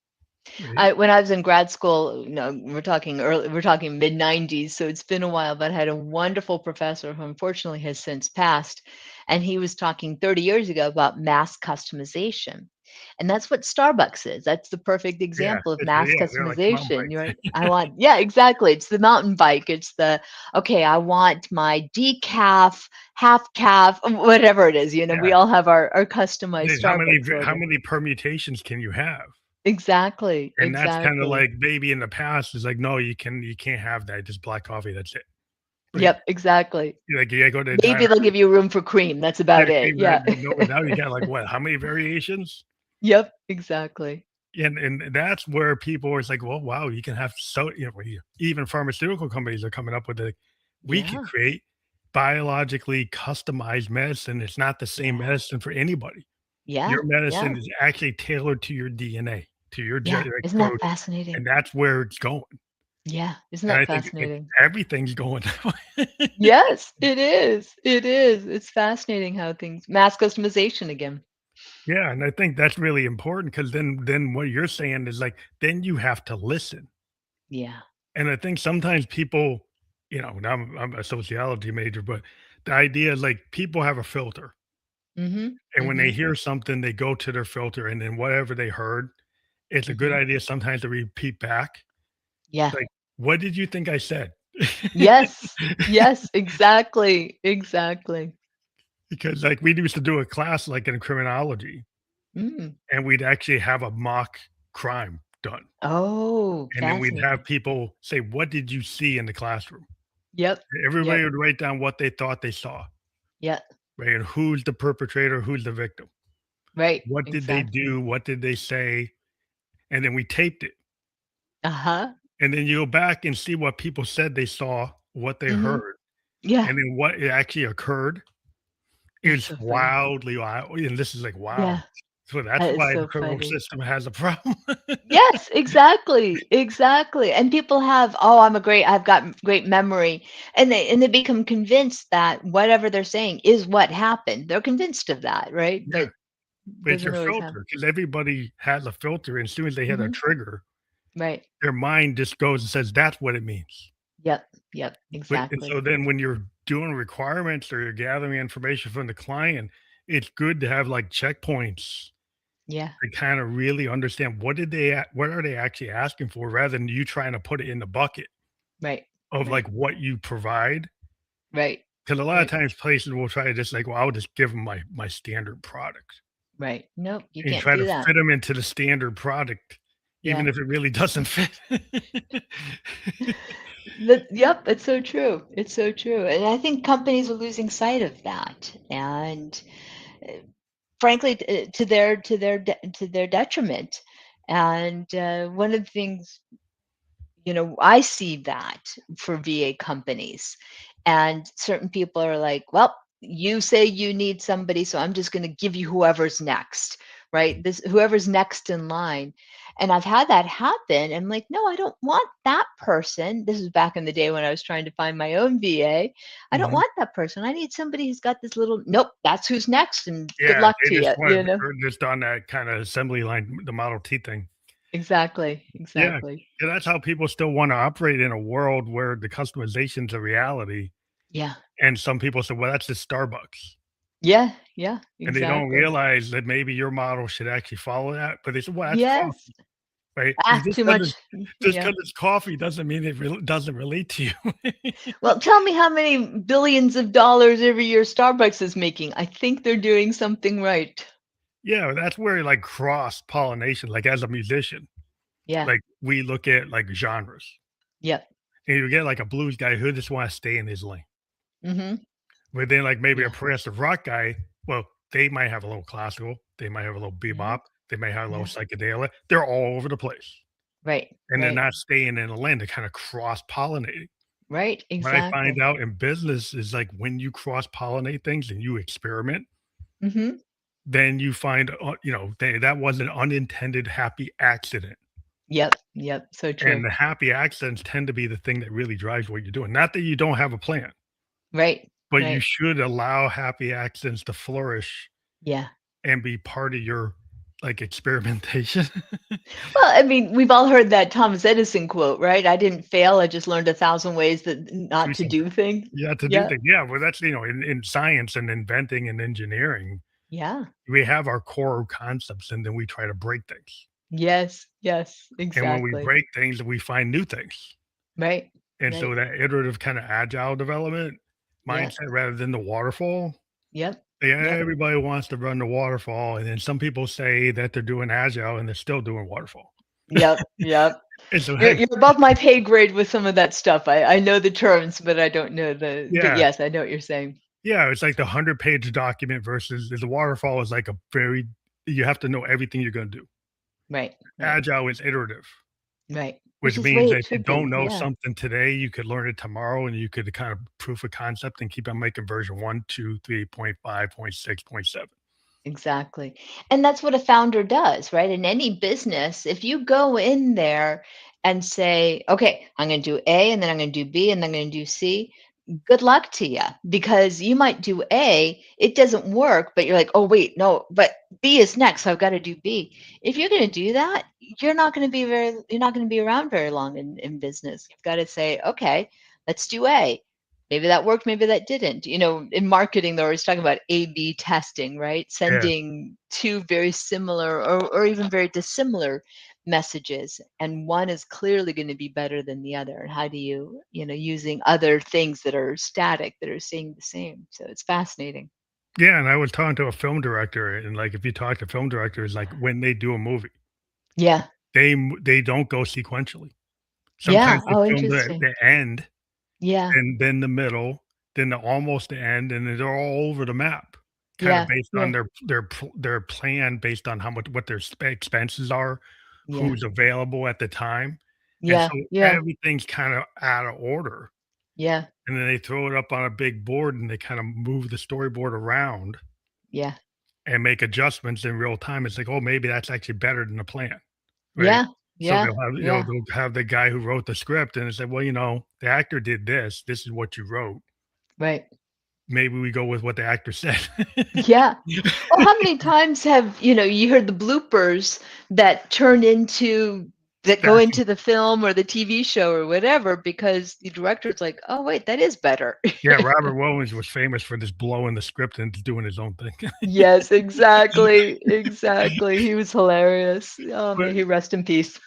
right? I when I was in grad school, we're talking mid 90s, so it's been a while, but I had a wonderful professor who unfortunately has since passed, and he was talking 30 years ago about mass customization. And that's what Starbucks is. That's the perfect Yeah, example of it's mass yeah, they're like mountain customization. You're right. bikes. I want, yeah, exactly. It's the mountain bike. It's the, okay, I want my decaf, half calf, whatever it is. We Yeah. all have our customized There's Starbucks how logo. many permutations can you have? Exactly. And that's kinda Exactly. like maybe in the past, it's like, "No, you can't have that, just black coffee, that's it." But, Yep, exactly. like, you go to a Maybe diner, they'll give you room for cream, that's yeah, about it, cream that yeah. no, but now you got, like, what, how many variations? Yep, exactly. And that's where people are like, "Well, wow, you can have so" even pharmaceutical companies are coming up with it. We could Yeah, create biologically customized medicine, it's not the same yeah, medicine for anybody. yeah, Your medicine yeah, is actually tailored to your DNA, to your yeah. genetic Isn't that code, fascinating? and that's where it's going. Yeah, isn't And that I think fascinating? everything's going that way. Yes, it is, it is. It's fascinating how things mass customization again. Yeah, and I think that's really important because then what you're saying is, like, then you have to listen. Yeah. And I think sometimes people, now I'm a sociology major, but the idea is, like, people have a filter, Mhm, and when they mhm, hear something, they go to their filter, and then whatever they heard, it's a good mhm. idea sometimes to repeat back, Yeah. like, "What did you think I said?" Yes, yes, exactly, exactly. Because, like, we used to do a class, like, in criminology, Mm. and we'd actually have a mock crime done, Oh, and then we'd have fascinating. people say, "What did you see in the classroom?" Yep, Everybody yep, would write down what they thought they saw, yep. right? And who's the perpetrator, who's the victim? Right, What did they exactly. do? What did they say? And then we taped it. Uh-huh. And then you go back and see what people said they saw, what they Mhm. heard, Yeah. and then what actually occurred That's is so funny. wildly wild. And this is like, wow. Yeah. So that's That is why the so criminal funny. system has a problem. Yes, exactly, exactly, and people have, "Oh, I've got great memory," and they become convinced that whatever they're saying is what happened. They're convinced of that, right? Yeah, But but it's doesn't your always happen. filter because everybody has a filter, and as soon as they hit a Mhm. trigger, Right. their mind just goes and says, "That's what it means." Yep, yep, But and so exactly. then when you're doing requirements or you're gathering information from the client, it's good to have, like, checkpoints Yeah, to kinda really understand what are they actually asking for rather than you trying to put it in the bucket right, of, right, like, what you provide. right, 'Cause a lot of right, times places will try to just like, "Well, I'll just give them my standard product," right. Nope, you and can't try to do that. fit them into the standard product, even Yeah. if it really doesn't fit. Yep, it's so true. It's so true, and I think companies are losing sight of that, and, frankly, to their detriment, and, one of the things I see that for VA companies. And certain people are like, well, you say you need somebody, so I'm just going to give you whoever's next, right? This whoever's next in line. And I've had that happen. I'm like, no, I don't want that person. This is back in the day when I was trying to find my own VA. I don't Mhm. want that person. I need somebody who's got this little, nope, that's who's next. And good Yeah, luck they to just you, want they're just on that kinda assembly line, the Model T thing. Exactly. Yeah, Exactly. and that's how people still wanna operate in a world where the customization's a reality, Yeah. and some people say, "Well, that's just Starbucks," Yeah. Yeah. and they don't Exactly. realize that maybe your model should actually follow that, but they say, "Well, that's Yes. coffee," right? Ah, too much. Just Yeah. because it's coffee doesn't mean doesn't relate to you. Well, tell me how many billions of dollars every year Starbucks is making. I think they're doing something right. Yeah, that's where, like, cross-pollination, like, as a musician, Yeah. like, we look at, like, genres, Yep. and you get, like, a blues guy who just wanna stay in his lane. Mhm. But then, like, maybe a Yeah. progressive rock guy, well, they might have a little classical, they might have a little Yeah. bebop, they might have a little Yeah. psychedelic. They're all over the place, Right. and they're Right. not staying in a lane, they're kinda cross-pollinating. Right. What I find Exactly. out in business is, like, when you cross-pollinate things and you experiment, Mhm. then you find, that was an unintended happy accident. Yep. Yep. So And true. the happy accidents tend to be the thing that really drives what you're doing. Not that you don't have a plan, Right. but you Right. should allow happy accidents to flourish Yeah. and be part of your, like, experimentation. Well, I mean, we've all heard that Thomas Edison quote, right? I didn't fail. I just learned a thousand ways that Do not to something. do things. Yeah, to do Yeah. things. Yeah, well, that's, in science and inventing and engineering, Yeah. we have our core concepts, and then we try to break things. Yes. Yes. And when we Exactly. break things, we find new things. Right. And so Right. that iterative kinda agile development Yeah. mindset rather than the waterfall. Yep. Yeah, Yep. everybody wants to run the waterfall, and then some people say that they're doing agile and they're still doing waterfall. Yep. Yep. It's You're like you're above my pay grade with some of that stuff. I know the terms, but I don't know but yeah, yes, I know what you're saying. yeah, it's like the 100-page document versus the waterfall is like a very you have to know everything you're gonna do. Right, right, Agile is iterative, right. Which which is the way means that it if you should don't be, know yeah. something today, you could learn it tomorrow, and you could kind of proof of concept and keep on making version 1, 2, 3.5, point 6, point 7. Exactly. And that's what a founder does, right? In any business, if you go in there and say, okay, I'm going to do A and then I'm going to do B and then I'm going to do C, good luck to you because you might do A, it doesn't work, but you're like, oh, wait, no, but B is next. So I've got to do B. If you're going to do that, you're not going to be around very long in business. You've got to say, okay, let's do A. Maybe that worked, maybe that didn't. In marketing, they're always talking about A/B testing, right? Yeah. Sending two very similar or even very dissimilar messages, and one is clearly going to be better than the other. And how do using other things that are static that are saying the same. So it's fascinating. Yeah, and I was talking to a film director, and, like, if you talk to film directors, like, when they do a movie, Yeah. they don't go sequentially. Yeah. Sometimes they Oh, film interesting. the end, Yeah. and then the middle, then the almost the end, and they're all over the map, kinda Yeah. based on Yeah. their plan based on how much what their expenses are, Yeah. who's available at the time, and so Yeah. Yeah. everything's kinda out of order, Yeah. and then they throw it up on a big board, and they kinda move the storyboard around, Yeah. and make adjustments in real time. It's like, oh, maybe that's actually better than the plan, right? Yeah. So Yeah. Yeah. they'll have the guy who wrote the script, and it's like, well, the actor did this. This is what you wrote. Right. Maybe we go with what the actor said. Yeah. Well, how many times have, you heard the bloopers that go Exactly. into the film or the TV show or whatever because the director's like, "Oh, wait, that is better." Yeah, Robert Williams was famous for just blowing the script and doing his own thing. Yes, exactly, exactly. He was hilarious. Oh, But may he rest in peace.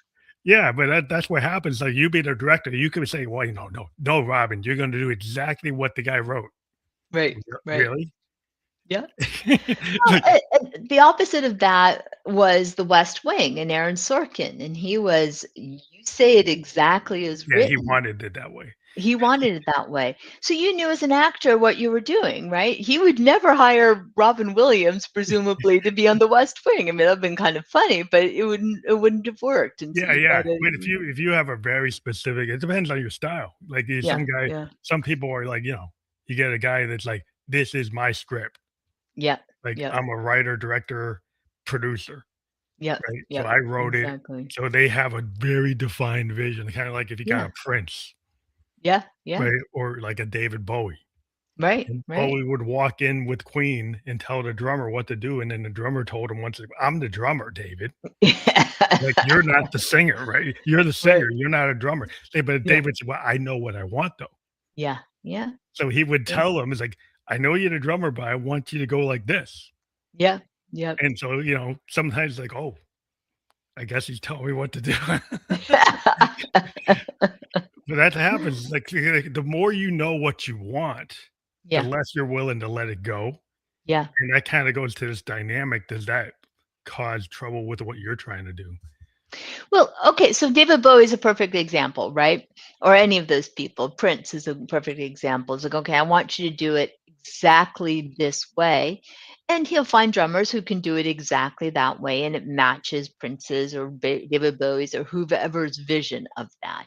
yeah, but that's what happens. Like, you be the director, you could say, well, no, no, Robin, you're going to do exactly what the guy wrote. Right, right. Really? Yeah. Like, Well, the opposite of that was The West Wing and Aaron Sorkin, and he was, "You say it exactly as yeah, he written." wanted it that way. He wanted it that way. So you knew as an actor what you were doing, right? He would never hire Robin Williams, presumably, to be on The West Wing. I mean, that'd been kind of funny, but it wouldn't have worked, and so Yeah, you yeah. gotta But if you have a very specific, it depends on your style. Like, there's yeah, yeah, some people are like, you get a guy that's like, this is my script. yep, Like, yep, I'm a writer, director, producer, yep, right? So yep, I wrote it. exactly. So they have a very defined vision, kind of like if you got Yeah, a Prince, yeah, yeah, right? Or like a David Bowie. right, And right. Bowie would walk in with Queen and tell the drummer what to do, and then the drummer told him once, "I'm the drummer, David. Like, you're not the singer, right? You're the Right, singer, you're not a drummer." But yeah, David said, "Well, I know what I want, though." yeah, yeah, So he would yeah, tell him, "It's like, I know you're the drummer, but I want you to go like this." yeah, yep. And so, sometimes like, "Oh, I guess he's telling me what to do." But that happens, like, the more you know what you want, the Yeah, less you're willing to let it go, yeah. and that kinda goes to this dynamic. Does that cause trouble with what you're trying to do? Well, okay, so David Bowie is a perfect example, right? Or any of those people. Prince is a perfect example. It's like, okay, I want you to do it exactly this way. And he'll find drummers who can do it exactly that way, and it matches Prince's or David Bowie's or whoever's vision of that.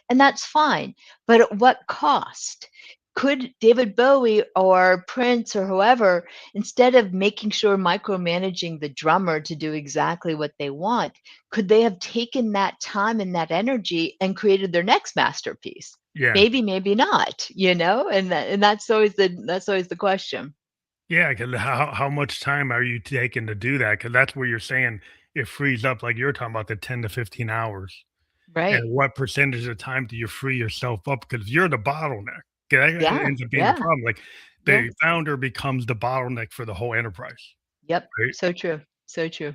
And that's fine. But at what cost? Could David Bowie or Prince or whoever, instead of making sure micromanaging the drummer to do exactly what they want, could they have taken that time and that energy and created their next masterpiece? Yeah. Maybe, maybe not, and that's always the question. Yeah, 'cause how much time are you taking to do that? Because that's where you're saying it frees up, like you're talking about the 10 to 15 hours. Right. And what percentage of time do you free yourself up? Because you're the bottleneck. That Yeah. ends up being the Yeah. problem. Like, Yeah. the founder becomes the bottleneck for the whole enterprise, Yep. right? So true. So true.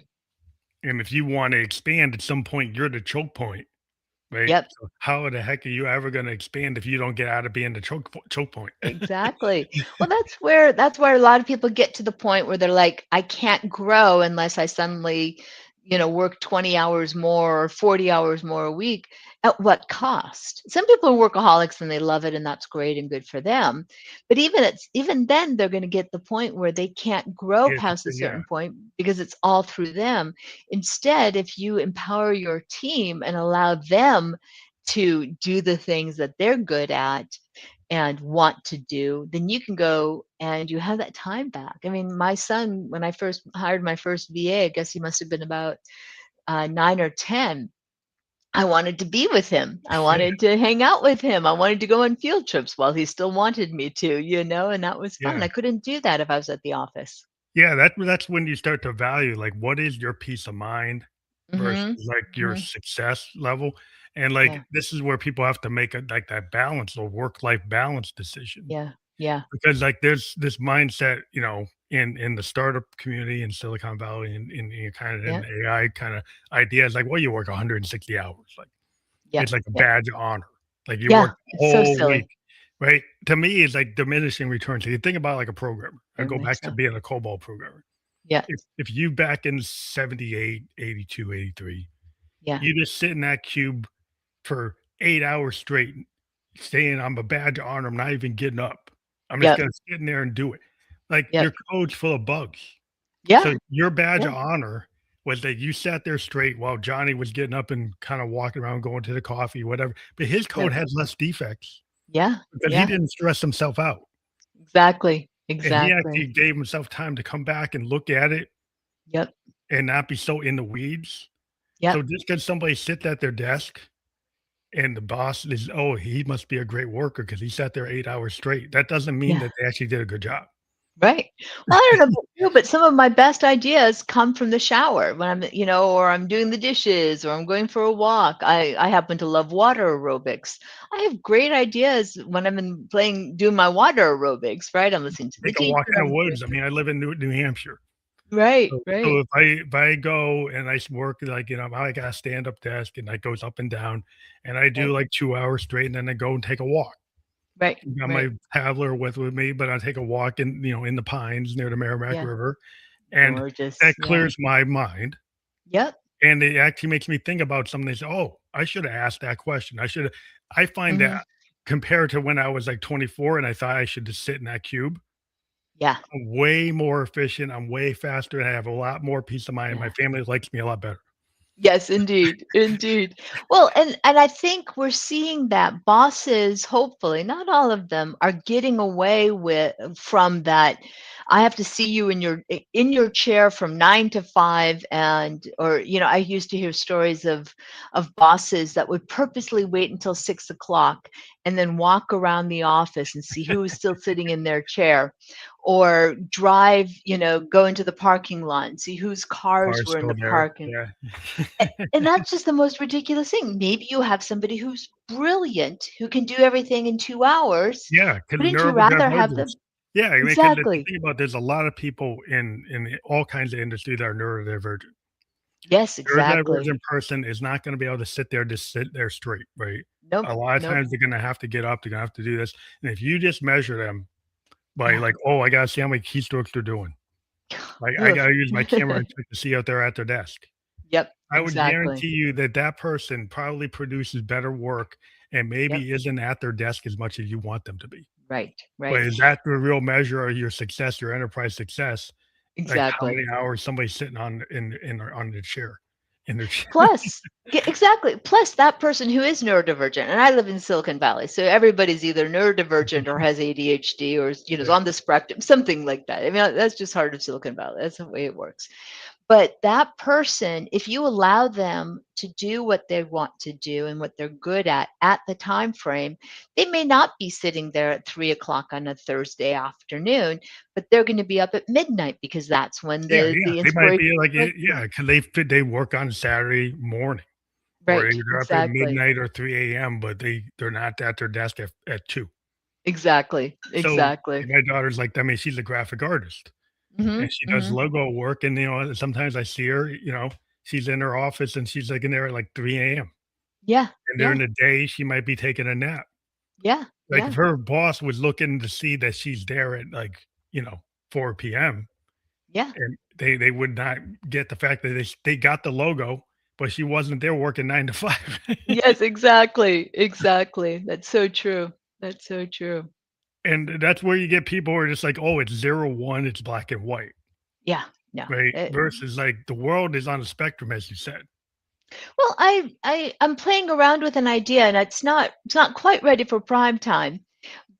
And if you wanna expand, at some point, you're the choke point, right? Yep. So how the heck are you ever gonna expand if you don't get out of being the choke point? Exactly. Well, that's where a lot of people get to the point where they're like, I can't grow unless I suddenly, work 20 hours more or 40 hours more a week. At what cost? Some people are workaholics and they love it and that's great and good for them. But even then they're going to get the point where they can't grow Yeah, past a yeah, certain point because it's all through them. Instead, if you empower your team and allow them to do the things that they're good at and want to do, then you can go and you have that time back. I mean, my son, when I first hired my first VA, I guess he must have been about 9 or 10. I wanted to be with him. I yeah, wanted to hang out with him. I wanted to go on field trips while he still wanted me to, and that was fun. yeah. I couldn't do that if I was at the office. Yeah, that's when you start to value, like, what is your peace of mind versus, Mhm. like, your Mhm. success level, and, like, Yeah. this is where people have to make a like, that balance or work-life balance decision, Yeah. Yeah. because, like, there's this mindset, in the startup community in Silicon Valley and kinda in Yeah. AI kinda ideas, like, "Well, you work 160 hours," like, Yeah. it's like a Yeah. badge of honor, like, you Yeah. work the It's so whole week, silly. right? To me, it's like diminishing returns. So you think about, like, a programmer. I Very go much back to so. being a COBOL programmer. Yeah. If you back in 78, 82, 83, Yeah. you just sit in that cube for 8 hours straight saying, "I'm a badge of honor, I'm not even getting up. I'm just Yep. gonna sit in there and do it." Like, Yep. your code's full of bugs. So Yeah. your badge Yeah. of honor was that you sat there straight while Johnny was getting up and kinda walking around, going to the coffee, whatever, but his code Yep. has less defects Yeah. because he Yeah. didn't stress himself out. Exactly. and he Exactly. actually gave himself time to come back and look at it Yep. and not be so in the weeds. So Yep. just because somebody sits at their desk and the boss is, "Oh, he must be a great worker because he sat there 8 hours straight," that doesn't mean Yeah. that they actually did a good job. Right. Well, I don't know about you, but some of my best ideas come from the shower when or I'm doing the dishes or I'm going for a walk. I happen to love water aerobics. I have great ideas when I'm doing my water aerobics, right? I'm listening to the Take a teacher. walk in the I'm doing woods. I mean, I live in New Hampshire. right, So right, if I go and work, like, I got a stand-up desk and that goes up and down, and I do, right, like, 2 hours straight, and then I go and take a walk. right, Got right. my paddler with me, but I take a walk in the pines near the Merrimack Yeah. River, and Gorgeous. that Yeah. clears my mind, Yep. and it actually makes me think about something. They say, "Oh, I shoulda asked that question. I find Hmm. that compared to when I was, like, 24 and I thought I should just sit in that cube, Yeah. I'm way more efficient, I'm way faster, and I have a lot more peace of mind, and my Yeah. family likes me a lot better." Yes, indeed, indeed. Well, and I think we're seeing that bosses, hopefully, not all of them, are getting away with from that. I have to see you in your chair from 9 to 5, and or I used to hear stories of bosses that would purposely wait until 6 o'clock and then walk around the office and see who was still sitting in their chair, or drive, go into the parking lot and see whose cars Car's were in still the there, parking. yeah. And that's just the most ridiculous thing. Maybe you have somebody who's brilliant, who can do everything in 2 hours. Yeah, 'cause Wouldn't you rather have neurodivergence. them Yeah, I mean, 'cause the exactly. thing about there's a lot of people in all kinds of industry that are neurodivergent. Yes, exactly. Neurodivergent person is not gonna be able to just sit there straight, right? Nope, A lot of nope. times they're gonna have to get up, they're gonna have to do this, and if you just measure them by, Yeah. like, "Oh, I gotta see how many keystrokes they're doing." Like, I Ugh. gotta use my camera and check to see if they're at their desk. Yep, I would exactly. guarantee you that that person probably produces better work and Yep. maybe isn't at their desk as much as you want them to be. Right, But right. is that the real measure of your success, your enterprise success? Like, how Exactly. many hours somebody's sitting on the chair in their chair. Plus exactly. Plus that person who is neurodivergent, and I live in Silicon Valley, so everybody's either neurodivergent or has ADHD or is Yeah, on the spectrum, something like that. I mean, that's just part of Silicon Valley. That's the way it works. But that person, if you allow them to do what they want to do and what they're good at the time frame, they may not be sitting there at 3 o'clock on a Thursday afternoon, but they're going to be up at midnight because that's when yeah, yeah, the they might inspiration be like, strikes yeah, them. 'cause they work on Saturday morning, or Right. they're up at Exactly. midnight or 3 AM, but they're not at their desk at 2. Exactly. So, Exactly. my daughter's like, I mean, she's a graphic artist, and Mhm. she does Mhm. logo work, and, sometimes I see her, she's in her office, and she's, like, in there at, like, 3 AM, Yeah. and during Yeah. the day, she might be taking a nap. Yeah. Like, if Yeah. her boss was looking to see that she's there at, like, 4 PM, Yeah. and they would not get the fact that they got the logo, but she wasn't there working 9 to 5. Yes, exactly. Exactly. That's so true. That's so true. And that's where you get people who are just like, "Oh, it's 0, 1, it's black and white," Yeah. No. right? Versus, like, the world is on a spectrum, as you said. Well, I'm playing around with an idea, and it's not quite ready for prime time,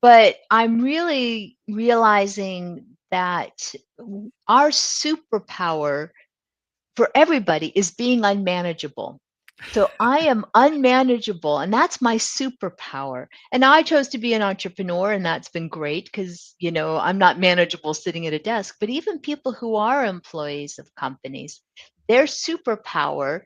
but I'm really realizing that our superpower for everybody is being unmanageable. So I am unmanageable, and that's my superpower. And I chose to be an entrepreneur, and that's been great because, I'm not manageable sitting at a desk. But even people who are employees of companies, their superpower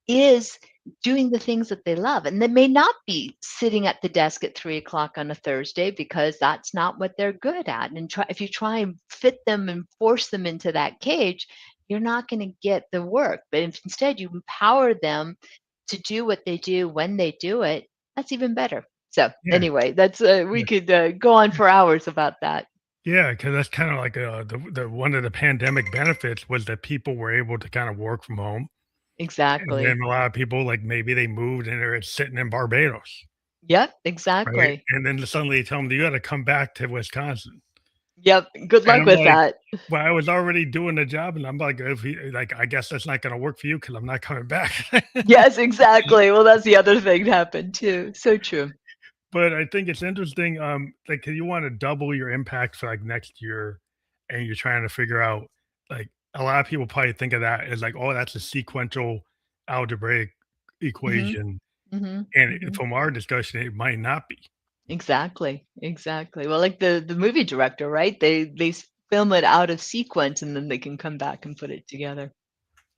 is doing the things that they love. And they may not be sitting at the desk at 3 o'clock on a Thursday because that's not what they're good at. And if you try and fit them and force them into that cage, you're not going to get the work. But if instead you empower them to do what they do when they do it, that's even better. So Yeah, anyway, that's we yeah, could go on for hours about that. yeah, because that's kinda like, the one of the pandemic benefits was that people were able to kind of work from home, and then Exactly. a lot of people, like, maybe they moved and they're sitting in Barbados, Yep, right? exactly. And then suddenly you tell them, "You gotta come back to Wisconsin." Yep. Good And luck I'm with like, that. "Well, I was already doing the job," and I'm like, "If he like, I guess that's not gonna work for you because 'cause I'm not coming back." Yes, exactly. Well, that's the other thing happened too. So true. But I think it's interesting, like, 'cause you wanna double your impact for, like, next year, and you're trying to figure out, like, a lot of people probably think of that as like, "Oh, that's a sequential algebraic Mhm, equation," mhm, and mhm. from our discussion, it might not be. Exactly, exactly. Well, like the movie director, right? They film it out of sequence, and then they can come back and put it together.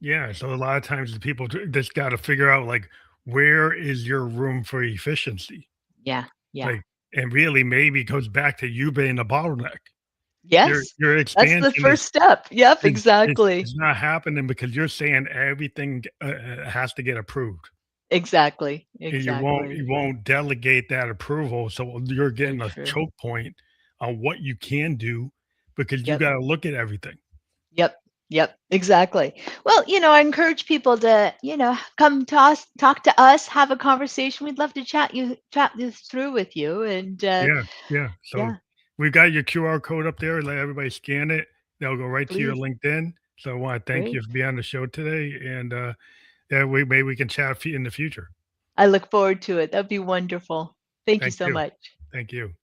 Yeah, so a lot of times the people just gotta figure out, like, where is your room for efficiency? Yeah, yeah. Like, and really maybe it goes back to you being the bottleneck. Yes, Your that's the expansion first step. Yep, is exactly. not happening because you're saying everything, has to get approved, Exactly, and exactly. you won't delegate that approval, so you're So getting a true. choke point on what you can do because you Yep. gotta look at everything. Yep. Yep. Exactly. Well, I encourage people to, come to us, talk to us, have a conversation. We'd love to chat this through with you. And Yeah, yeah, so yeah, we've got your QR code up there, let everybody scan it, they'll go right to your please. LinkedIn, so I wanna thank you Great. for being on the show today, and, yeah, maybe we can chat in the future. I look forward to it. That'd be wonderful. Thank you Thank so you. much. Thank you.